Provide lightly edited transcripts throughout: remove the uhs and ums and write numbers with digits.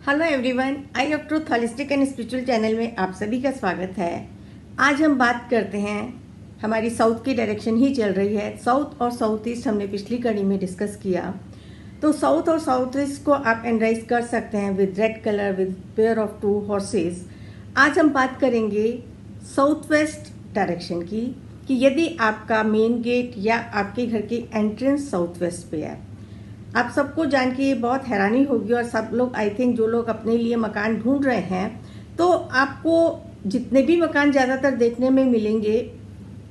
Hello everyone, I of truth holistic and spiritual channel में आप सभी का स्वागत है। आज हम बात करते हैं, हमारी साउथ की डायरेक्शन ही चल रही है। साउथ और साउथ ईस्ट हमने पिछली कड़ी में डिस्कस किया। तो साउथ और साउथ ईस्ट को आप एनराइज कर सकते हैं with red colour, with pair of 2 horses. आज हम बात करेंगे साउथ वेस्ट डायरेक्शन की, कि यदि आपका मेन गेट या आपके घर की एंट्रेंस साउथ वेस्ट पे है। आप सबको जान के ये बहुत हैरानी होगी, और सब लोग आई थिंक जो लोग अपने लिए मकान ढूंढ रहे हैं, तो आपको जितने भी मकान ज़्यादातर देखने में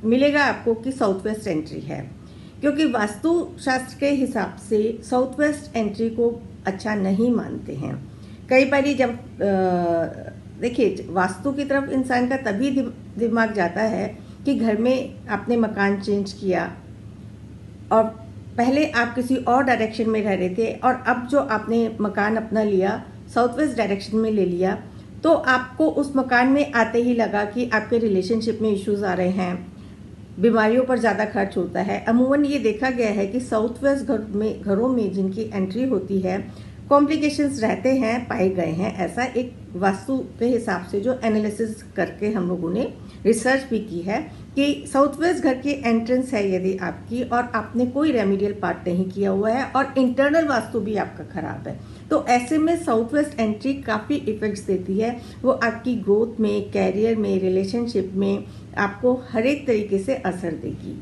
मिलेगा आपको कि साउथ वेस्ट एंट्री है, क्योंकि वास्तु शास्त्र के हिसाब से साउथ वेस्ट एंट्री को अच्छा नहीं मानते हैं। कई बार जब देखिए, वास्तु की तरफ इंसान का तभी दिमाग जाता है कि घर में आपने मकान चेंज किया और पहले आप किसी और डायरेक्शन में रह रहे थे, और अब जो आपने मकान अपना लिया साउथ वेस्ट डायरेक्शन में ले लिया, तो आपको उस मकान में आते ही लगा कि आपके रिलेशनशिप में इश्यूज आ रहे हैं, बीमारियों पर ज़्यादा खर्च होता है। अमूमन ये देखा गया है कि साउथ वेस्ट घरों में जिनकी एंट्री होती है, कॉम्प्लिकेशंस रहते हैं, पाए गए हैं। ऐसा एक वास्तु के हिसाब से जो एनालिसिस करके हम लोगों ने रिसर्च भी की है कि साउथ वेस्ट घर की एंट्रेंस है यदि आपकी, और आपने कोई रेमेडियल पार्ट नहीं किया हुआ है, और इंटरनल वास्तु भी आपका खराब है, तो ऐसे में साउथ वेस्ट एंट्री काफ़ी इफेक्ट्स देती है। वो आपकी ग्रोथ में, कैरियर में, रिलेशनशिप में आपको हर एक तरीके से असर देगी।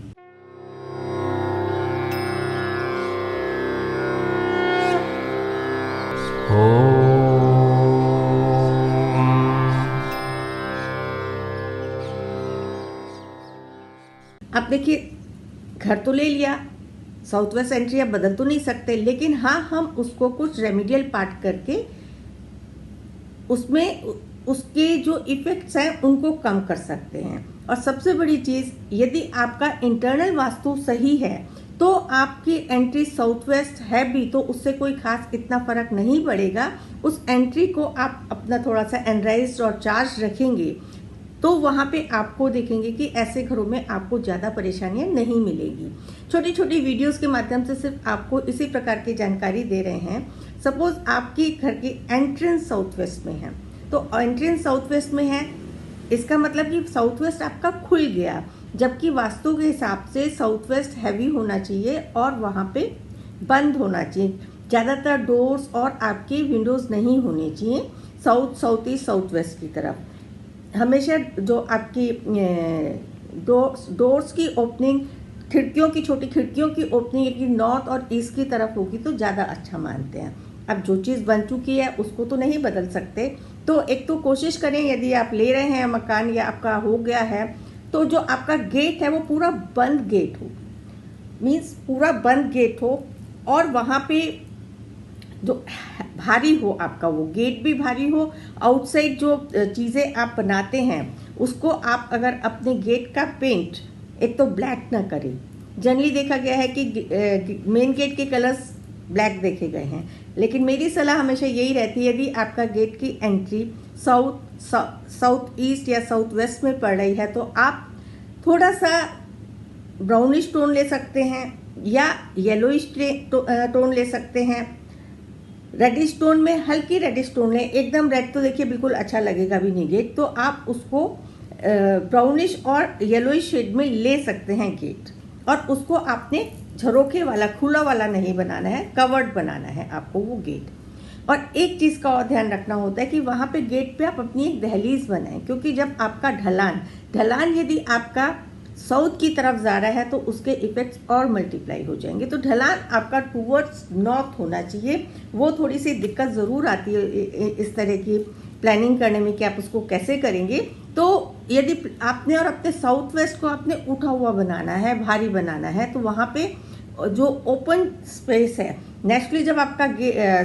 अब देखिए, घर तो ले लिया, साउथ वेस्ट एंट्री आप बदल तो नहीं सकते, लेकिन हाँ, हम उसको कुछ रेमेडियल पार्ट करके उसमें उसके जो इफेक्ट्स हैं उनको कम कर सकते हैं। और सबसे बड़ी चीज़, यदि आपका इंटरनल वास्तु सही है तो आपकी एंट्री साउथ वेस्ट है भी, तो उससे कोई खास इतना फर्क नहीं पड़ेगा। उस एंट्री को आप अपना थोड़ा सा एनराइज्ड और चार्ज रखेंगे, तो वहाँ पे आपको देखेंगे कि ऐसे घरों में आपको ज़्यादा परेशानियाँ नहीं मिलेगी। छोटी छोटी वीडियोस के माध्यम से सिर्फ आपको इसी प्रकार की जानकारी दे रहे हैं। सपोज आपकी घर की एंट्रेंस साउथ वेस्ट में है, तो एंट्रेंस साउथ वेस्ट में है, इसका मतलब कि साउथ वेस्ट आपका खुल गया, जबकि वास्तु के हिसाब से साउथ वेस्ट हैवी होना चाहिए और वहाँ पे बंद होना चाहिए। ज़्यादातर डोर्स और आपकी विंडोज़ नहीं होने चाहिए साउथ ईस्ट साउथ वेस्ट की तरफ। हमेशा जो आपकी डोर्स की ओपनिंग, खिड़कियों की, छोटी खिड़कियों की ओपनिंग यदि नॉर्थ और ईस्ट की तरफ होगी तो ज़्यादा अच्छा मानते हैं। अब जो चीज़ बन चुकी है उसको तो नहीं बदल सकते, तो एक तो कोशिश करें, यदि आप ले रहे हैं मकान या आपका हो गया है, तो जो आपका गेट है वो पूरा बंद गेट हो, मीन्स पूरा बंद गेट हो, और वहाँ पे जो भारी हो आपका वो गेट भी भारी हो। आउटसाइड जो चीज़ें आप बनाते हैं उसको आप अगर अपने गेट का पेंट एक तो ब्लैक ना करें। जनरली देखा गया है कि मेन गेट के कलर्स ब्लैक देखे गए हैं, लेकिन मेरी सलाह हमेशा यही रहती है, यदि आपका गेट की एंट्री साउथ ईस्ट या साउथ वेस्ट में पड़ रही है, तो आप थोड़ा सा ब्राउनिश टोन ले सकते हैं या येलोइश टोन ले सकते हैं। रेडिश टोन में हल्की रेडिश टोन लें, एकदम रेड तो देखिए बिल्कुल अच्छा लगेगा भी नहीं गेट, तो आप उसको ब्राउनिश और येलोइश शेड में ले सकते हैं गेट, और उसको आपने झरोखे वाला, खुला वाला नहीं बनाना है, कवर्ड बनाना है आपको वो गेट। और एक चीज़ का और ध्यान रखना होता है कि वहाँ पे गेट पे आप अपनी एक दहलीज बनाएं, क्योंकि जब आपका ढलान यदि आपका साउथ की तरफ जा रहा है तो उसके इफेक्ट्स और मल्टीप्लाई हो जाएंगे। तो ढलान आपका टूवर्ड्स नॉर्थ होना चाहिए। वो थोड़ी सी दिक्कत ज़रूर आती है इस तरह की प्लानिंग करने में कि आप उसको कैसे करेंगे। तो यदि आपने और अपने साउथ वेस्ट को आपने उठा हुआ बनाना है, भारी बनाना है, तो वहाँ पे जो ओपन स्पेस है, नेचुरली जब आपका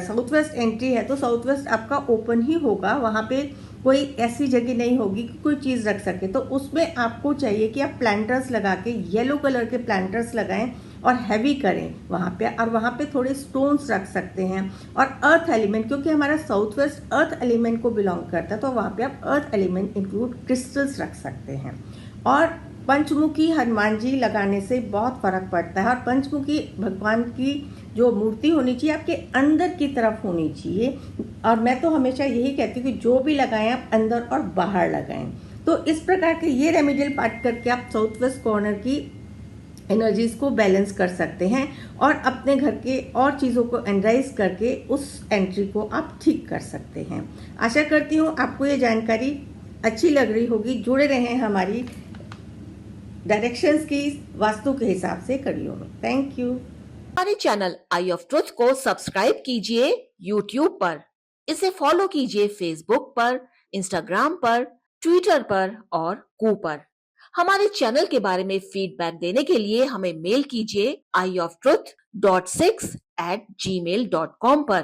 साउथ वेस्ट एंट्री है तो साउथ वेस्ट आपका ओपन ही होगा, वहाँ पे कोई ऐसी जगह नहीं होगी कि कोई चीज़ रख सके। तो उसमें आपको चाहिए कि आप प्लांटर्स लगा के, येलो कलर के प्लांटर्स लगाएं और हैवी करें वहाँ पे, और वहाँ पे थोड़े स्टोन्स रख सकते हैं। और अर्थ एलिमेंट, क्योंकि हमारा साउथ वेस्ट अर्थ एलिमेंट को बिलोंग करता है, तो वहाँ पे आप अर्थ एलिमेंट इंक्लूड क्रिस्टल्स रख सकते हैं। और पंचमुखी हनुमान जी लगाने से बहुत फर्क पड़ता है, और पंचमुखी भगवान की जो मूर्ति होनी चाहिए आपके अंदर की तरफ होनी चाहिए। और मैं तो हमेशा यही कहती हूँ कि जो भी लगाएं आप अंदर और बाहर लगाएं। तो इस प्रकार के ये रेमेडियल पार्ट करके आप साउथ वेस्ट कॉर्नर की एनर्जीज को बैलेंस कर सकते हैं और अपने घर के और चीज़ों को एनराइज करके उस एंट्री को आप ठीक कर सकते हैं। आशा करती हूँ आपको ये जानकारी अच्छी लग रही होगी। जुड़े रहें हमारी डायरेक्शंस की वास्तु के हिसाब से कड़ियों में। Thank you. हमारे चैनल आई ऑफ ट्रुथ को सब्सक्राइब कीजिए यूट्यूब पर, इसे फॉलो कीजिए फेसबुक पर, इंस्टाग्राम पर, ट्विटर पर और कू पर। हमारे चैनल के बारे में फीडबैक देने के लिए हमें मेल कीजिए ioftruth.6@gmail.com पर।